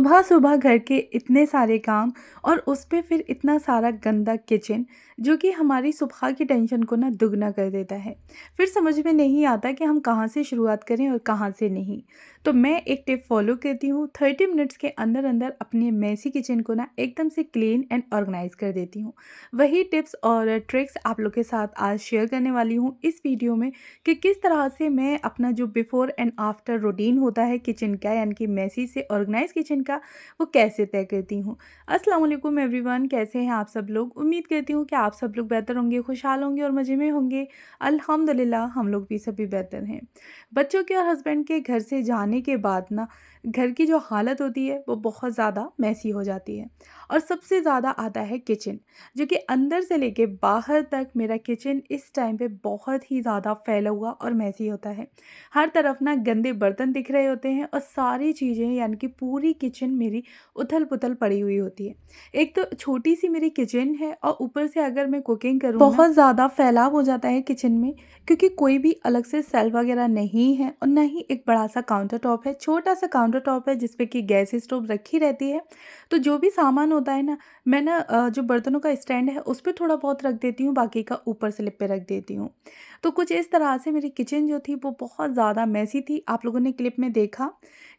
सुबह-सुबह घर के इतने सारे काम और उस पे फिर इतना सारा गंदा किचन, जो कि हमारी सुबह की टेंशन को ना दुगना कर देता है। फिर समझ में नहीं आता कि हम कहाँ से शुरुआत करें और कहाँ से नहीं। तो मैं एक टिप फ़ॉलो करती हूँ, 30 मिनट्स के अंदर-अंदर अपने मेसी किचन को ना एकदम से क्लीन एंड ऑर्गनाइज़ कर देती हूँ। वही टिप्स और ट्रिक्स आप लोग के साथ आज शेयर करने वाली हूँ इस वीडियो में, कि किस तरह से मैं अपना जो बिफ़ोर एंड आफ्टर रूटीन होता है किचन का, यानी कि मेसी से ऑर्गनाइज़ किचन का, वो कैसे तय करती हूँ। अस्सलाम वालेकुम एवरीवन, कैसे हैं आप सब लोग? उम्मीद करती हूँ कि आप सब लोग बेहतर होंगे, खुशहाल होंगे और मज़े में होंगे। अल्हम्दुलिल्लाह हम लोग भी सभी बेहतर हैं। बच्चों के और हस्बैंड के घर से जाने के बाद ना घर की जो हालत होती है वो बहुत ज़्यादा मेसी हो जाती है, और सबसे ज़्यादा आता है किचन, जो कि अंदर से लेके बाहर तक मेरा किचन इस टाइम पे बहुत ही ज़्यादा फैला हुआ और मेसी होता है। हर तरफ ना गंदे बर्तन दिख रहे होते हैं और सारी चीज़ें, यानी कि पूरी किचन मेरी उथल-पुथल पड़ी हुई होती है। एक तो छोटी-सी मेरी किचन है और ऊपर से अगर मैं कुकिंग करूँ ना, बहुत ज़्यादा फैलाव हो जाता है किचन में, क्योंकि कोई भी अलग से सेल्फ वगैरह नहीं है और ना ही एक बड़ा-सा काउंटर टॉप है। छोटा-सा काउंटर टॉप है जिस पे कि गैस स्टोव रखी रहती है। तो जो भी सामान होता है ना, मैं ना जो बर्तनों का स्टैंड है उस पे थोड़ा बहुत रख देती हूँ, बाकी का ऊपर स्लिप पे रख देती हूँ। तो कुछ इस तरह से मेरी किचन जो थी वो बहुत ज़्यादा मेसी थी। आप लोगों ने क्लिप में देखा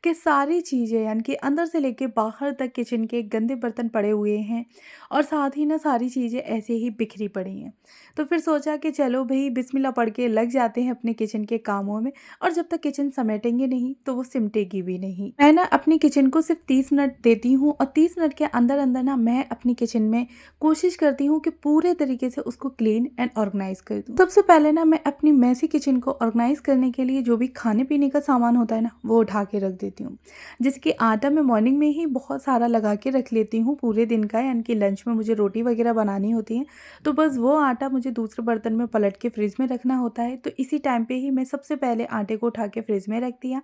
कि सारी चीज़ें, यानी कि अंदर से लेके बाहर तक किचन के गंदे बर्तन पड़े हुए हैं और साथ ही ना सारी चीज़ें ऐसे ही बिखरी पड़ी हैं। तो फिर सोचा कि चलो भई बिस्मिल्लाह पढ़ के लग जाते हैं अपने किचन के कामों में, और जब तक किचन समेटेंगे नहीं तो वो सिमटेगी भी नहीं। मैं ना अपनी किचन को सिर्फ 30 मिनट देती हूँ और 30 मिनट के अंदर-अंदर ना मैं अपनी किचन में कोशिश करती हूँ कि पूरे तरीके से उसको क्लीन एंड ऑर्गनाइज़ कर दूँ। सबसे पहले ना मैं अपनी मेसी किचन को ऑर्गनाइज़ करने के लिए जो भी खाने-पीने का सामान होता है ना, वो उठा के रख देती हूँ। जैसे कि आटा मैं मॉर्निंग में ही बहुत सारा लगा के रख लेती हूँ पूरे दिन का, यानी कि लंच में मुझे रोटी वगैरह बनानी होती है, तो बस वो आटा मुझे दूसरे बर्तन में पलट के फ्रिज में रखना होता है। तो इसी टाइम पे ही मैं सबसे पहले आटे को उठा के फ्रिज में रख दिया,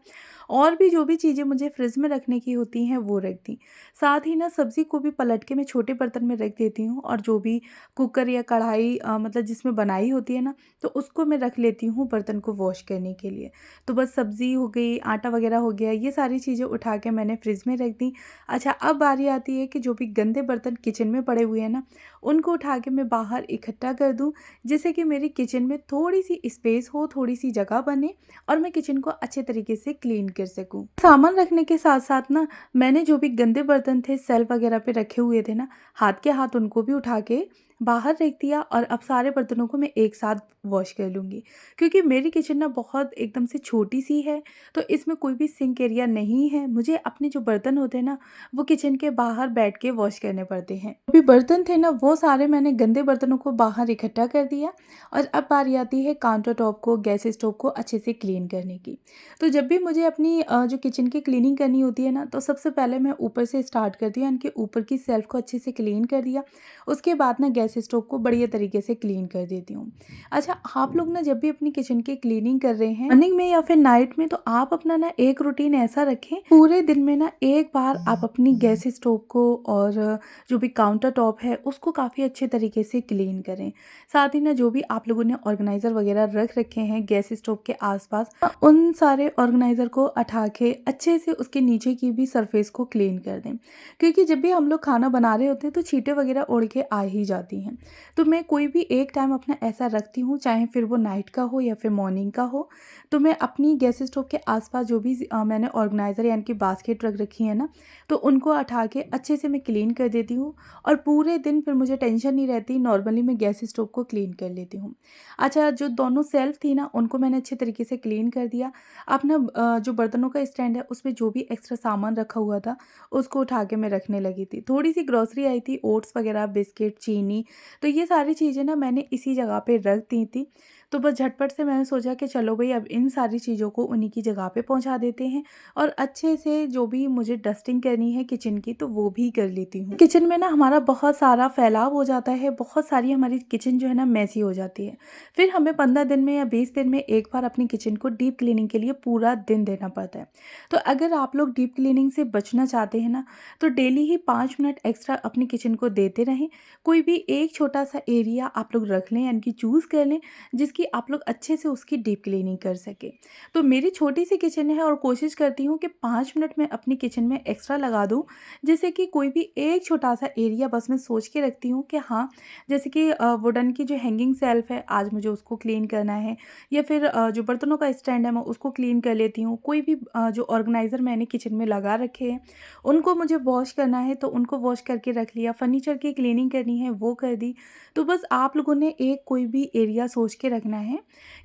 और भी जो भी चीज़ें मुझे फ्रिज में रखने की होती हैं वो रख दी। साथ ही ना सब्ज़ी को भी पलट के मैं छोटे बर्तन में रख देती हूँ, और जो भी कुकर या कढ़ाई मतलब जिसमें बनाई होती है ना, तो उसको मैं रख लेती हूँ बर्तन को वॉश करने के लिए। तो बस सब्ज़ी हो गई, आटा वगैरह हो गया, ये सारी चीज़ें उठा के मैंने फ्रिज में रख दी। अच्छा, अब बारी आती है कि जो भी गंदे बर्तन किचन में पड़े हुए हैं ना, उनको उठा के मैं बाहर इकट्ठा कर दूँ, जिससे कि मेरी किचन में थोड़ी-सी स्पेस हो, थोड़ी-सी जगह बने और मैं किचन को अच्छे तरीके से क्लीन कर सकूँ। सामान रखने के साथ-साथ ना मैंने जो भी गंदे बर्तन थे शेल्फ वगैरह पे रखे हुए थे ना, हाथ के हाथ उनको भी उठा के बाहर रख दिया, और अब सारे बर्तनों को मैं एक साथ वॉश कर लूँगी। क्योंकि मेरी किचन ना बहुत एकदम से छोटी-सी है, तो इसमें कोई भी सिंक एरिया नहीं है। मुझे अपने जो बर्तन होते हैं ना, वो किचन के बाहर बैठ के वॉश करने पड़ते हैं। जो भी बर्तन थे ना, वो सारे मैंने गंदे बर्तनों को बाहर इकट्ठा कर दिया, और अब बारी आती है काउंटर टॉप को, गैस स्टोव को अच्छे से क्लीन करने की। तो जब भी मुझे अपनी जो किचन की क्लीनिंग करनी होती है ना, तो सबसे पहले मैं ऊपर से स्टार्ट करती हूँ, यानी कि ऊपर की शेल्फ को अच्छे से क्लीन कर दिया। उसके बाद ना गैस स्टोव को बढ़िया तरीके से क्लीन कर देती हूँ। अच्छा, आप लोग ना जब भी अपनी किचन की क्लीनिंग कर रहे हैं मॉर्निंग में या फिर नाइट में, तो आप अपना ना एक रूटीन ऐसा रखें, पूरे दिन में ना एक बार आप अपनी गैस स्टोव को और जो भी काउंटर टॉप है उसको काफ़ी अच्छे तरीके से क्लीन करें। साथ ही ना जो भी आप लोगों ने ऑर्गेनाइज़र वगैरह रख रखे हैं गैस स्टोव के आसपास, उन सारे ऑर्गेनाइज़र को उठा के अच्छे से उसके नीचे की भी सरफेस को क्लीन कर दें, क्योंकि जब भी हम लोग खाना बना रहे होते हैं तो छींटे वगैरह उड़ के आ ही जाती हैं। तो मैं कोई भी एक टाइम अपना ऐसा रखती हूँ, चाहे फिर वो नाइट का हो या फिर मॉर्निंग का हो, तो मैं अपनी गैस स्टोव के आसपास जो भी मैंने ऑर्गेनाइज़र यानी कि बास्केट रख रखी है ना, तो उनको उठा के अच्छे से मैं क्लीन कर देती हूँ, और पूरे दिन फिर मुझे टेंशन नहीं रहती। नॉर्मली मैं गैस स्टोव को क्लीन कर लेती हूँ। अच्छा, जो दोनों शेल्फ थी ना, उनको मैंने अच्छे तरीके से क्लीन कर दिया। अब ना जो बर्तनों का स्टैंड है उसमें जो भी एक्स्ट्रा सामान रखा हुआ था उसको उठा के मैं रखने लगी थी। थोड़ी-सी ग्रोसरी आई थी, ओट्स वगैरह, बिस्किट, चीनी, तो ये सारी चीज़ें ना मैंने इसी जगह पे रख दी थी। तो बस झटपट से मैंने सोचा कि चलो भई अब इन सारी चीज़ों को उन्हीं की जगह पे पहुँचा देते हैं, और अच्छे से जो भी मुझे डस्टिंग करनी है किचन की तो वो भी कर लेती हूँ। किचन में ना हमारा बहुत सारा फैलाव हो जाता है, बहुत सारी हमारी किचन जो है ना मेसी हो जाती है। फिर हमें 15 दिन में या 20 दिन में एक बार अपनी किचन को डीप क्लीनिंग के लिए पूरा दिन देना पड़ता है। तो अगर आप लोग डीप क्लीनिंग से बचना चाहते हैं ना, तो डेली ही 5 मिनट एक्स्ट्रा अपनी किचन को देते रहें। कोई भी एक छोटा-सा एरिया आप लोग रख लें, यानी कि चूज़ कर लें, जिसकी ताकि आप लोग अच्छे से उसकी डीप क्लीनिंग कर सकें। तो मेरी छोटी सी किचन है और कोशिश करती हूँ कि 5 मिनट मैं अपनी किचन में एक्स्ट्रा लगा दूँ, जैसे कि कोई भी एक छोटा-सा एरिया बस मैं सोच के रखती हूँ कि हाँ, जैसे कि वुडन की जो हैंगिंग शेल्फ है, आज मुझे उसको क्लीन करना है, या फिर जो बर्तनों का स्टैंड है मैं उसको क्लीन कर लेती हूँ। कोई भी जो ऑर्गेनाइज़र मैंने किचन में लगा रखे हैं, उनको मुझे वॉश करना है तो उनको वॉश करके रख लिया, फर्नीचर की क्लीनिंग करनी है वो कर दी। तो बस आप लोगों ने एक कोई भी एरिया सोच के रखना है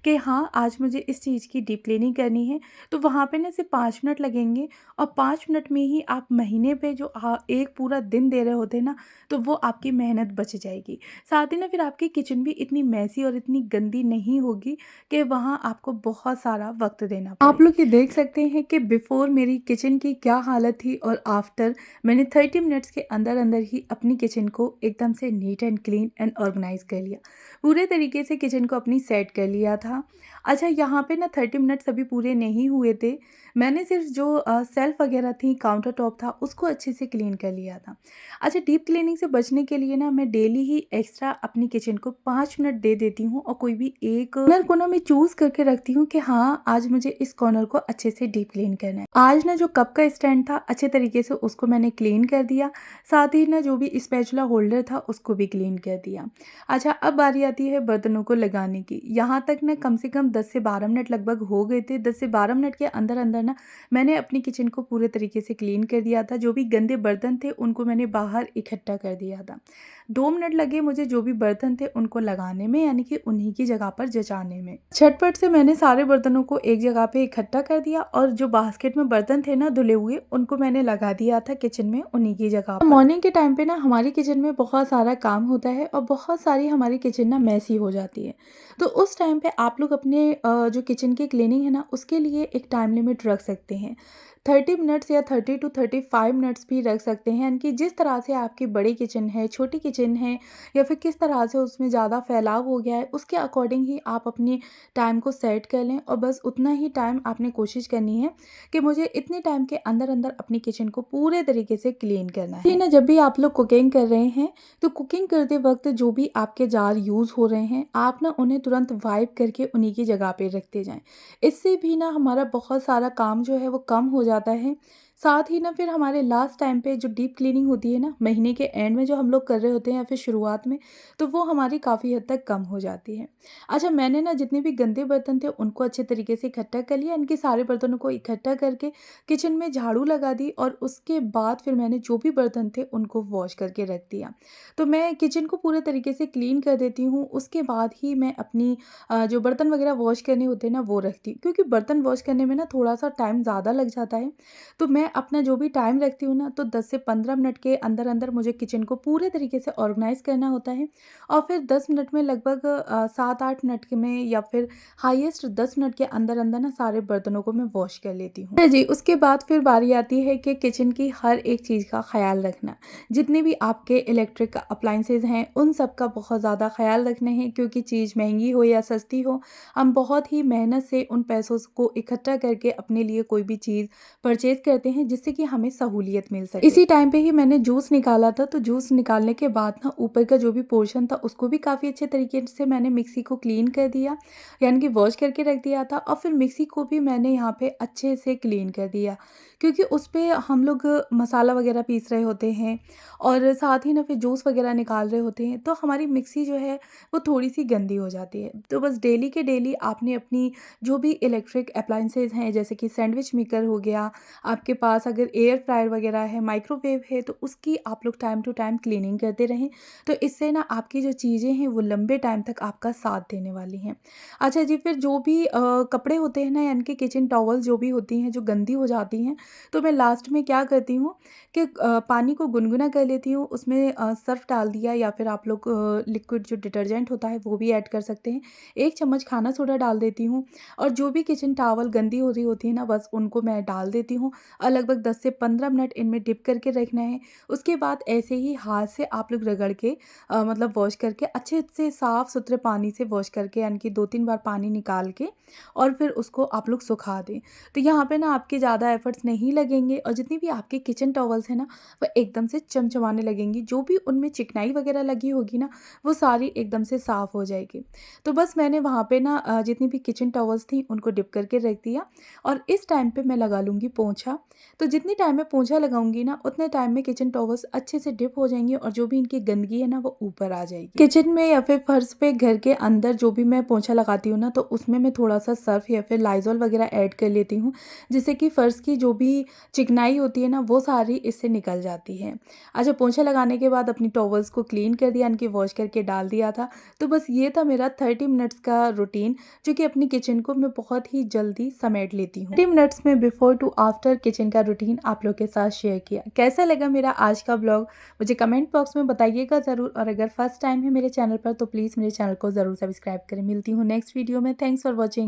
कि हाँ, आज मुझे इस चीज़ की डीप क्लीनिंग करनी है, तो वहाँ पे ना सिर्फ 5 मिनट लगेंगे, और 5 मिनट में ही आप महीने पे जो एक पूरा दिन दे रहे होते हैं ना, तो वो आपकी मेहनत बच जाएगी। साथ ही ना फिर आपकी किचन भी इतनी मैसी और इतनी गंदी नहीं होगी कि वहाँ आपको बहुत सारा वक़्त देना पड़े। आप लोग ये देख सकते हैं कि बिफ़ोर मेरी किचन की क्या हालत थी, और आफ्टर मैंने 30 मिनट्स के अंदर-अंदर ही अपनी किचन को एकदम से neat and clean and organise कर लिया। पूरे तरीके से किचन को अपनी सेट कर लिया था। अच्छा, यहाँ पे ना 30 मिनट्स अभी पूरे नहीं हुए थे। मैंने सिर्फ़ जो शेल्फ़ वग़ैरह थी, काउंटर टॉप था, उसको अच्छे से क्लीन कर लिया था। अच्छा, डीप क्लीनिंग से बचने के लिए ना मैं डेली ही एक्स्ट्रा अपनी किचन को 5 मिनट दे देती हूँ, और कोई भी एक कॉर्नर को ना मैं चूज़ करके रखती हूँ कि हाँ, आज मुझे इस कॉर्नर को अच्छे से डीप क्लीन करना है। आज ना जो कप का स्टैंड था, अच्छे तरीके से उसको मैंने क्लीन कर दिया। साथ ही ना जो भी स्पैचुला होल्डर था उसको भी क्लीन कर दिया। अच्छा, अब बारी आती है बर्तनों को लगाने की। यहाँ तक ना कम से कम 10 से 12 मिनट लगभग हो गए थे। 10 से 12 मिनट के अंदर-अंदर ना मैंने अपनी किचन को पूरे तरीके से क्लीन कर दिया था। जो भी गंदे बर्तन थे उनको मैंने बाहर इकट्ठा कर दिया था। 2 मिनट लगे मुझे जो भी बर्तन थे उनको लगाने में, यानी कि उन्हीं की जगह पर जचाने में। झटपट से मैंने सारे बर्तनों को एक जगह पे इकट्ठा कर दिया, और जो बास्केट में बर्तन थे ना धुले हुए, उनको मैंने लगा दिया था किचन में उन्हीं की जगह पर। मॉर्निंग के टाइम पे ना हमारी किचन में बहुत सारा काम होता है, और बहुत सारी हमारी किचन ना मेसी हो जाती है। तो उस टाइम पे आप लोग अपने जो किचन की क्लीनिंग है ना, उसके लिए एक टाइम लिमिट रख सकते हैं। 30 मिनट्स या 30 टू 35 मिनट्स भी रख सकते हैं, यानी कि जिस तरह से आपकी बड़ी किचन है, छोटी किचन है, या फिर किस तरह से उसमें ज़्यादा फैलाव हो गया है, उसके अकॉर्डिंग ही आप अपनी टाइम को सेट कर लें, और बस उतना ही टाइम आपने कोशिश करनी है कि मुझे इतने टाइम के अंदर-अंदर अपनी किचन को पूरे तरीके से क्लीन करना है। ना जब भी आप लोग कुकिंग कर रहे हैं, तो कुकिंग करते वक़्त जो भी आपके जार यूज़ हो रहे हैं, आप ना उन्हें तुरंत वाइप करके उन्हीं की जगह पे रखते जाएँ। इससे भी ना हमारा बहुत सारा काम जो है वो कम हो जाता है। साथ ही ना फिर हमारे लास्ट टाइम पे जो डीप क्लीनिंग होती है ना, महीने के एंड में जो हम लोग कर रहे होते हैं या फिर शुरुआत में, तो वो हमारी काफ़ी हद तक कम हो जाती है। अच्छा, मैंने ना जितने भी गंदे बर्तन थे उनको अच्छे तरीके से इकट्ठा कर लिया। इनके सारे बर्तनों को इकट्ठा करके किचन में झाड़ू लगा दी, और उसके बाद फिर मैंने जो भी बर्तन थे उनको वॉश करके रख दिया। तो मैं किचन को पूरे तरीके से क्लीन कर देती हूँ, उसके बाद ही मैं अपनी जो बर्तन वगैरह वॉश करने होते हैं ना वो रखती हूँ, क्योंकि बर्तन वॉश करने में ना थोड़ा-सा टाइम ज़्यादा लग जाता है। तो मैं अपना जो भी टाइम रखती हूँ ना, तो 10 से 15 मिनट के अंदर-अंदर मुझे किचन को पूरे तरीके से ऑर्गनाइज़ करना होता है, और फिर 10 मिनट में लगभग 7-8 मिनट के में, या फिर हाईएस्ट 10 मिनट के अंदर-अंदर ना सारे बर्तनों को मैं वॉश कर लेती हूँ। हाँ जी, उसके बाद फिर बारी आती है कि किचन की हर एक चीज़ का ख़्याल रखना। जितने भी आपके इलेक्ट्रिक अप्लायंसेज़ हैं, उन सब का बहुत ज़्यादा ख़्याल रखना है, क्योंकि चीज़ महँगी हो या सस्ती हो, हम बहुत ही मेहनत से उन पैसों को इकट्ठा करके अपने लिए कोई भी चीज़ परचेज़ करते हैं, जिससे कि हमें सहूलियत मिल सके। इसी टाइम पे ही मैंने जूस निकाला था, तो जूस निकालने के बाद ना ऊपर का जो भी पोर्शन था उसको भी काफ़ी अच्छे तरीके से मैंने मिक्सी को क्लीन कर दिया, यानी कि वॉश करके रख दिया था, और फिर मिक्सी को भी मैंने यहाँ पे अच्छे से क्लीन कर दिया, क्योंकि उस पे हम लोग मसाला वगैरह पीस रहे होते हैं, और साथ ही ना फिर जूस वगैरह निकाल रहे होते हैं, तो हमारी मिक्सी जो है वो थोड़ी-सी गंदी हो जाती है। तो बस डेली के डेली आपने अपनी जो भी इलेक्ट्रिक अप्लायंसेज़ हैं, जैसे कि सैंडविच मेकर हो गया, आपके पास अगर एयर फ्रायर वगैरह है, माइक्रोवेव है, तो उसकी आप लोग टाइम टू टाइम क्लीनिंग करते रहें। तो इससे ना आपकी जो चीज़ें हैं वो लंबे टाइम तक आपका साथ देने वाली हैं। अच्छा जी, फिर जो भी कपड़े होते हैं ना, यानी कि किचन टॉवल जो भी होती हैं, जो गंदी हो जाती हैं, तो मैं लास्ट में क्या करती हूँ कि पानी को गुनगुना कर लेती हूँ, उसमें सर्फ़ डाल दिया, या फिर आप लोग लिक्विड जो डिटर्जेंट होता है वो भी ऐड कर सकते हैं। 1 चम्मच खाना सोडा डाल देती हूँ, और जो भी किचन टॉवल गंदी हो रही होती है ना, बस उनको मैं डाल देती हूँ, लगभग 10 से 15 मिनट इनमें डिप करके रखना है। उसके बाद ऐसे ही हाथ से आप लोग रगड़ के मतलब वॉश करके अच्छे से साफ़-सुथरे पानी से वॉश करके यानी कि 2-3 बार पानी निकाल के और फिर उसको आप लोग सुखा दें। तो यहाँ पे ना आपके ज़्यादा एफ़र्ट्स नहीं लगेंगे और जितनी भी आपके किचन टॉवल्स हैं ना, वो एकदम से चमचमाने लगेंगी। जो भी उनमें चिकनाई वग़ैरह लगी होगी ना, वो सारी एकदम से साफ़ हो जाएगी। तो बस मैंने वहाँ पे ना जितनी भी किचन टॉवल्स थी उनको डिप करके रख दिया और इस टाइम पे मैं लगा लूँगी पोंछा। तो जितनी टाइम में पोंछा लगाऊँगी ना, उतने टाइम में किचन टॉवल्स अच्छे से डिप हो जाएँगी और जो भी इनकी गंदगी है ना, वो ऊपर आ जाएगी। किचन में या फिर फर्श पे घर के अंदर जो भी मैं पोंछा लगाती हूँ ना, तो उसमें मैं थोड़ा-सा सर्फ़ या फिर लाइज़ॉल वग़ैरह ऐड कर लेती हूँ, जिससे कि फर्श की जो भी चिकनाई होती है ना, वो सारी इससे निकल जाती है। अच्छा, पोंछा लगाने के बाद अपनी टॉवल्स को क्लीन कर दिया, यानी कि वॉश करके डाल दिया था। तो बस ये था मेरा 30 मिनट्स का रूटीन, जो कि अपनी किचन को मैं बहुत ही जल्दी समेट लेती हूँ। 30 मिनट्स में बिफ़ोर टू आफ्टर किचन का रूटीन आप लोग के साथ शेयर किया। कैसा लगा मेरा आज का ब्लॉग मुझे कमेंट बॉक्स में बताइएगा ज़रूर, और अगर फर्स्ट टाइम है मेरे चैनल पर तो प्लीज़ मेरे चैनल को ज़रूर सब्सक्राइब करें। मिलती हूँ नेक्स्ट वीडियो में। Thanks for watching.